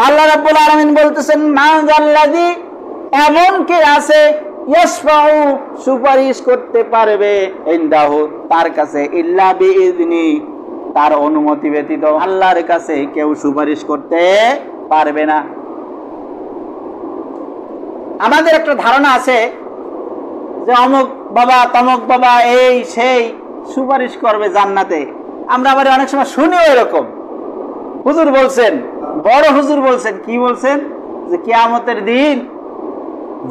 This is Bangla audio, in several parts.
আল্লাহ রাব্বুল আলামিন বলতেছেন মা জাল্লাযী, এমন কে আছে ইয়াশফাউ, সুপারিশ করতে পারবে, ইনদাহু, তার কাছে, ইল্লা বিইযনি, তার অনুমতি ব্যতীত আল্লাহর কাছে কেউ সুপারিশ করতে পারবে না। আমাদের একটা ধারণা আছে যে অমুক বাবা তমুক বাবা এই সেই সুপারিশ করবে জান্নাতে। আমরা আবার অনেক সময় শুনিও এরকম, হুজুর বলছেন, বড় হুজুর বলছেন, কি বলছেন, যে কিয়ামতের দিন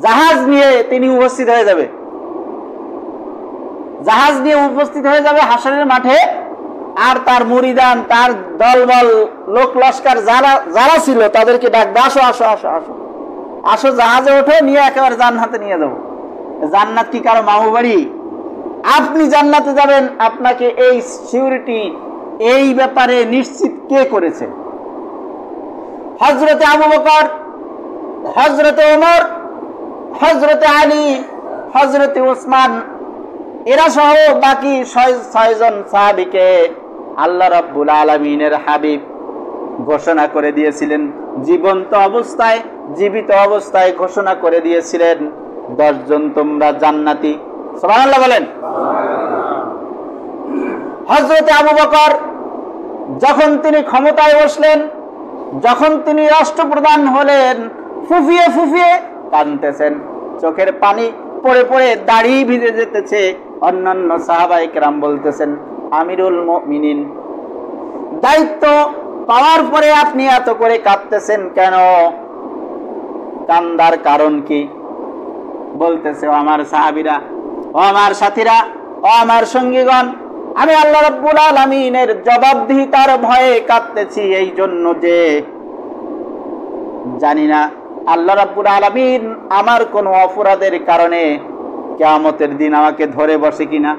জাহাজ নিয়ে তিনি উপস্থিত হয়ে যাবে, জাহাজ নিয়ে উপস্থিত হয়ে যাবে হাসরের মাঠে, আর তার মুরিদান, তার দলবল, লোক লস্কর যারা ছিল তাদেরকে ডাকবে, আসো আসো আসো আসো আসো, জাহাজে ওঠো, নিয়ে একেবারে জান্নাতে নিয়ে যাবো। জান্নাত কি কারো মামু বাড়ি? আপনি জান্নাতে যাবেন, আপনাকে এই সিউরিটি, এই ব্যাপারে নিশ্চিত কে করেছে? হযরতে আবু বকর, হযরতে ওমর, হযরতে আলী, হযরতে ওসমান, এরা সহ বাকি 6 জন সাহাবীকে আল্লাহ রাব্বুল আলামিনের হাবিব ঘোষণা করে দিয়েছিলেন, জীবন্ত অবস্থায়, জীবিত অবস্থায় ঘোষণা করে দিয়েছিলেন, 10 জন তোমরা জান্নাতি। সুবহানাল্লাহ বলেন। হযরতে আবু বকর যখন তিনি ক্ষমতায় বসলেন, যখন তিনি রাষ্ট্রপ্রধান হলেন, ফুফিয়ে ফুফিয়ে কাঁদতেছেন, চোখের পানি পড়ে পড়ে দাড়ি ভিজে যেতেছে। অন্যান্য সাহাবায়ে কেরাম বলতেছেন, আমিরুল মুমিনিন, দায়িত্ব পাওয়ার পরে আপনি এত করে কাঁদতেছেন কেন? কান্দার কারণ কি? বলতেছে, ও আমার সাহাবীরা, ও আমার সাথীরা, ও আমার সঙ্গীগণ, আমি আল্লাহ রাব্বুল আলামিনের জবাবদিহিতার ভয়ে কাঁদতেছি, এই জন্য যে জানি না আল্লাহ রাব্বুল আলামিন আমার কোন অপরাধের কারণে কিয়ামতের দিন আমাকে ধরে বসে কিনা।